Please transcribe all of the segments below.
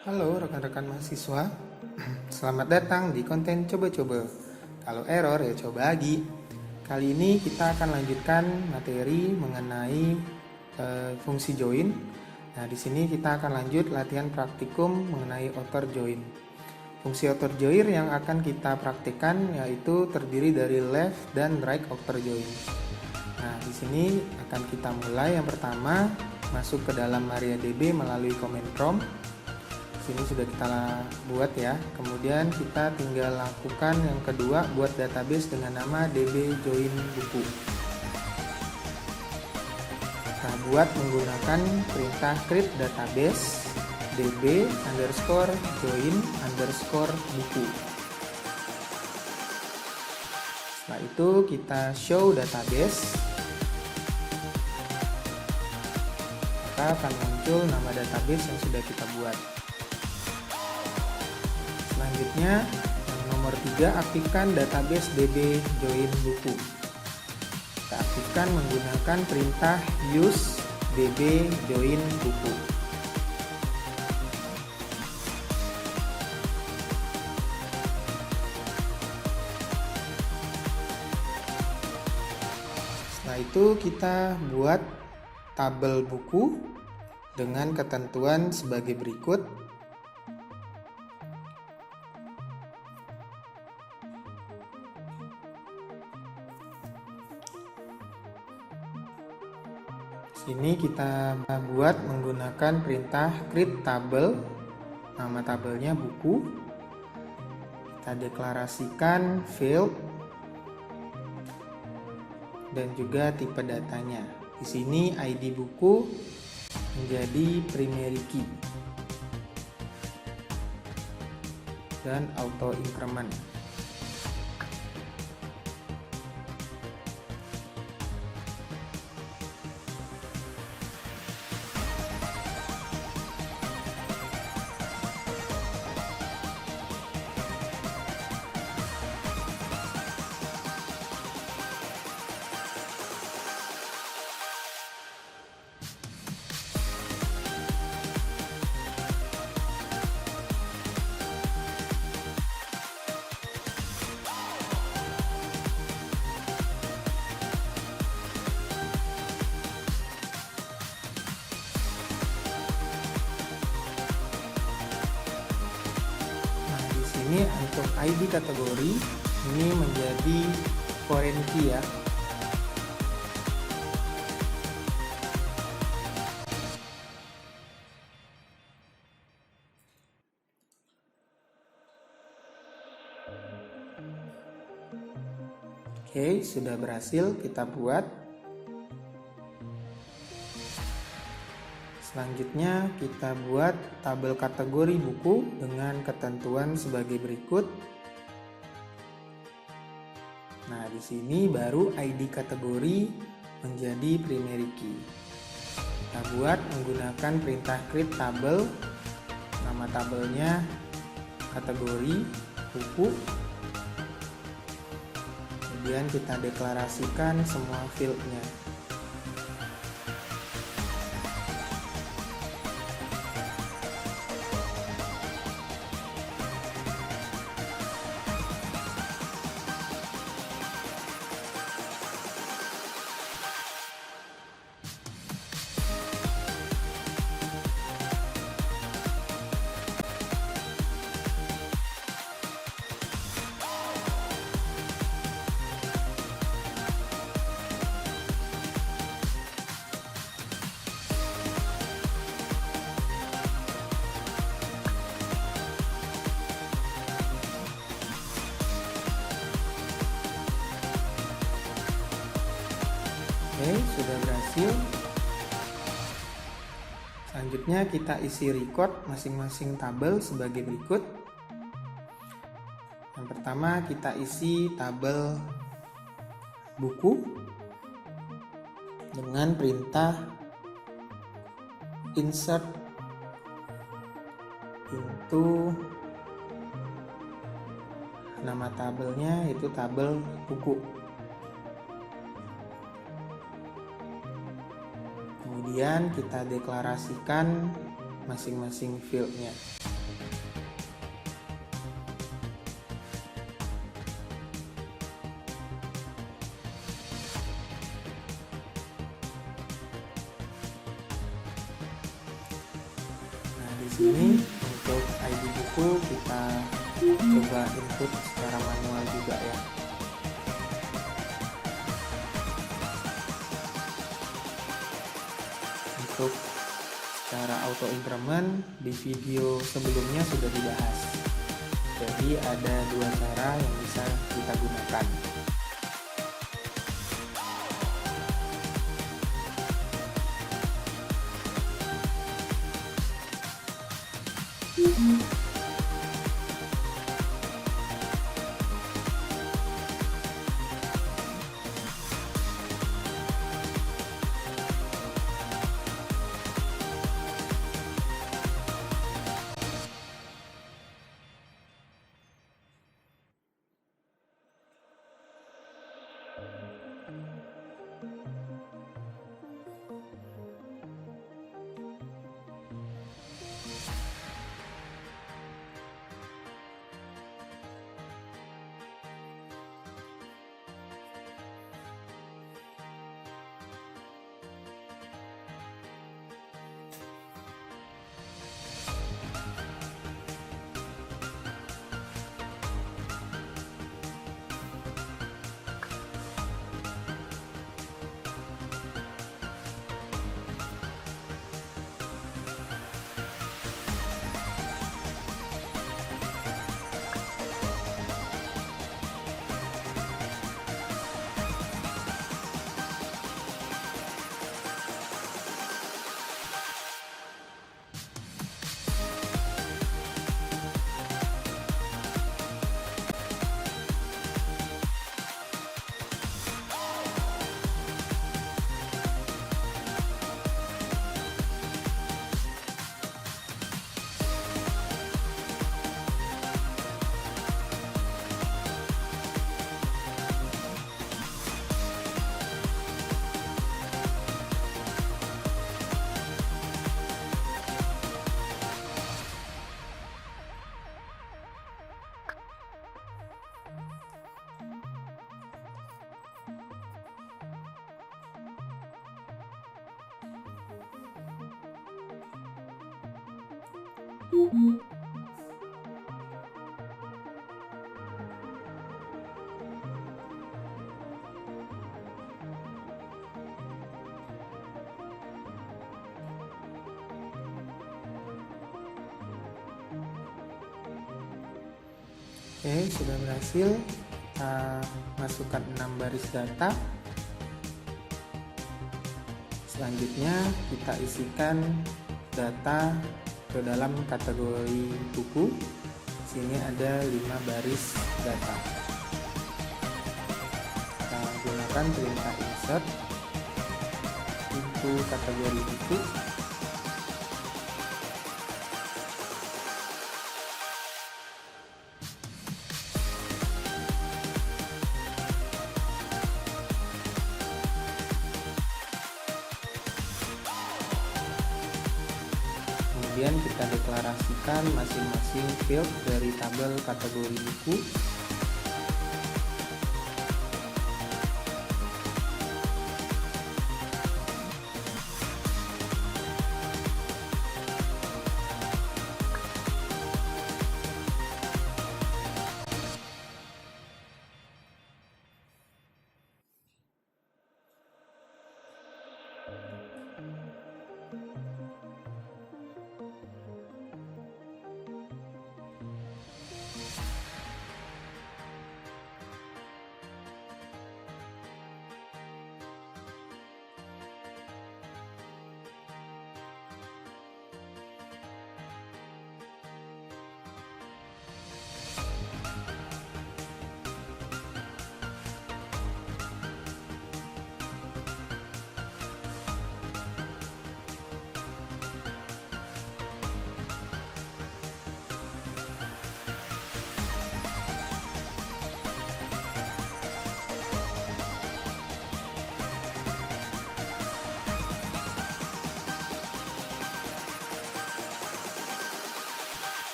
Halo rekan-rekan mahasiswa, selamat datang di konten coba-coba. Kalau error ya coba lagi. Kali ini kita akan lanjutkan materi mengenai fungsi join. Nah, di sini kita akan lanjut latihan praktikum mengenai outer join. Fungsi outer join yang akan kita praktikkan yaitu terdiri dari left dan right outer join. Nah, di sini akan kita mulai. Yang pertama, masuk ke dalam MariaDB melalui command prompt. Sini sudah kita buat ya. Kemudian kita tinggal lakukan yang kedua, buat database dengan nama db join buku. Nah, buat menggunakan perintah create database db underscore join underscore buku. Setelah itu kita show database, maka akan muncul nama database yang sudah kita buat. Selanjutnya, yang nomor 3, aktifkan database db join buku. Kita aktifkan menggunakan perintah use db join buku. Setelah itu kita buat tabel buku dengan ketentuan sebagai berikut. Sini kita buat menggunakan perintah create table, nama tabelnya buku. Kita deklarasikan field dan juga tipe datanya. Di sini ID buku menjadi primary key dan auto increment. Ini untuk ID kategori ini menjadi foreign key ya. Oke, sudah berhasil kita buat. Selanjutnya kita buat tabel kategori buku dengan ketentuan sebagai berikut. Nah, di sini baru ID kategori menjadi primary key. Kita buat menggunakan perintah create table, nama tabelnya kategori buku. Kemudian kita deklarasikan semua fieldnya. Oke, sudah berhasil. Selanjutnya kita isi record masing-masing tabel sebagai berikut. Yang pertama kita isi tabel buku dengan perintah insert into nama tabelnya yaitu tabel buku. Kemudian kita deklarasikan masing-masing fieldnya. sini untuk ID buku kita coba input secara manual juga ya. Untuk cara auto increment di video sebelumnya sudah dibahas. Jadi ada dua cara yang bisa kita gunakan. Oke, sudah berhasil. Kita masukkan 6 baris data. Selanjutnya kita isikan data ke dalam kategori buku. Sini ada 5 baris data. Kita gunakan perintah insert untuk kategori buku. Kemudian kita deklarasikan masing-masing field dari tabel kategori buku.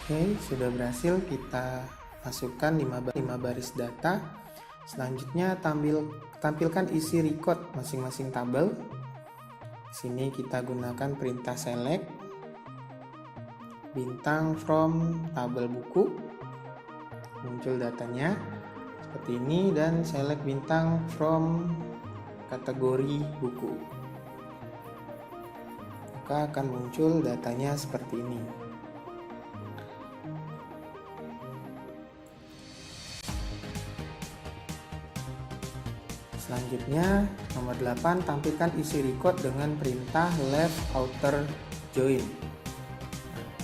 Oke, sudah berhasil kita masukkan 5 baris data. Selanjutnya tampilkan isi record masing-masing tabel. Di sini kita gunakan perintah select bintang from tabel buku. Muncul datanya seperti ini, dan select bintang from kategori buku. Maka akan muncul datanya seperti ini. Selanjutnya, nomor 8, tampilkan isi record dengan perintah left outer join.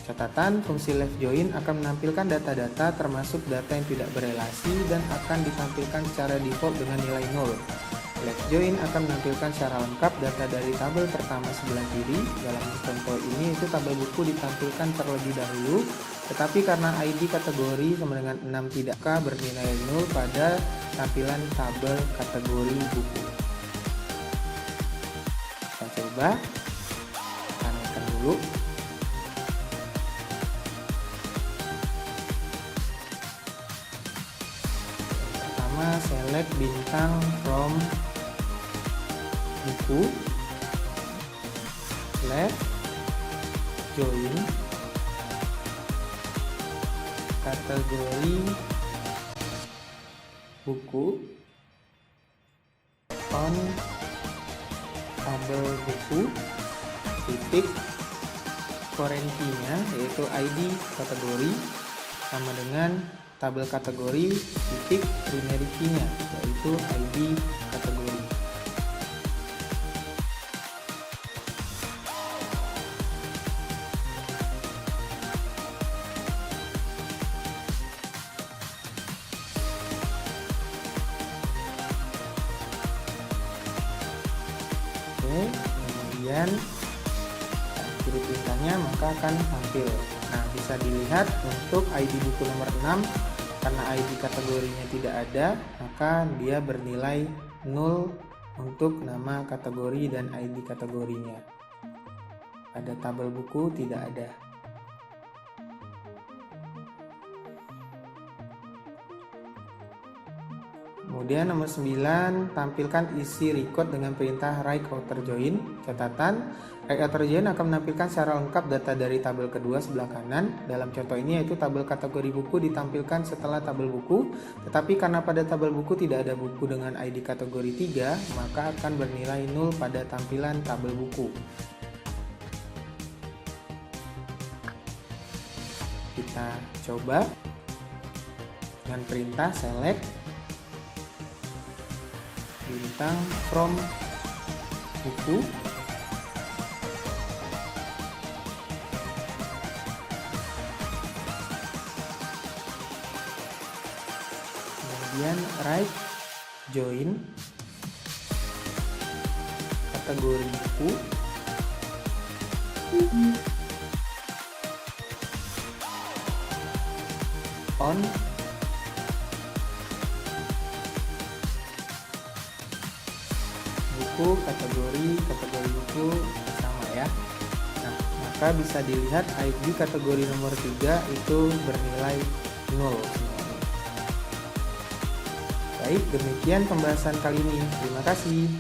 Catatan, fungsi left join akan menampilkan data-data termasuk data yang tidak berelasi dan akan ditampilkan secara default dengan nilai 0. Left join akan menampilkan secara lengkap data dari tabel pertama sebelah kiri. Dalam contoh ini itu tabel buku ditampilkan terlebih dahulu, tetapi karena ID kategori sama dengan 6 tidakkah bernilai 0 pada tampilan tabel kategori buku. Kita coba tanamkan dulu. Pertama, select bintang from buku, left join kategori buku on tabel buku titik currency-nya yaitu ID kategori sama dengan tabel kategori titik primary key-nya yaitu ID kategori. Kemudian kiri perintahnya maka akan tampil. Nah, bisa dilihat untuk ID buku nomor 6 karena ID kategorinya tidak ada, maka dia bernilai 0 untuk nama kategori dan ID kategorinya. Pada tabel buku tidak ada. Kemudian nomor 9, tampilkan isi record dengan perintah right outer join. Catatan, right outer join akan menampilkan secara lengkap data dari tabel kedua sebelah kanan. Dalam contoh ini yaitu tabel kategori buku ditampilkan setelah tabel buku, tetapi karena pada tabel buku tidak ada buku dengan ID kategori 3, maka akan bernilai 0 pada tampilan tabel buku. Kita coba dengan perintah select bintang from buku, kemudian right join kategori buku, on buku kategori buku sama ya. Nah, maka bisa dilihat ID kategori nomor 3 itu bernilai 0 semuanya. Baik, demikian pembahasan kali ini. Terima kasih.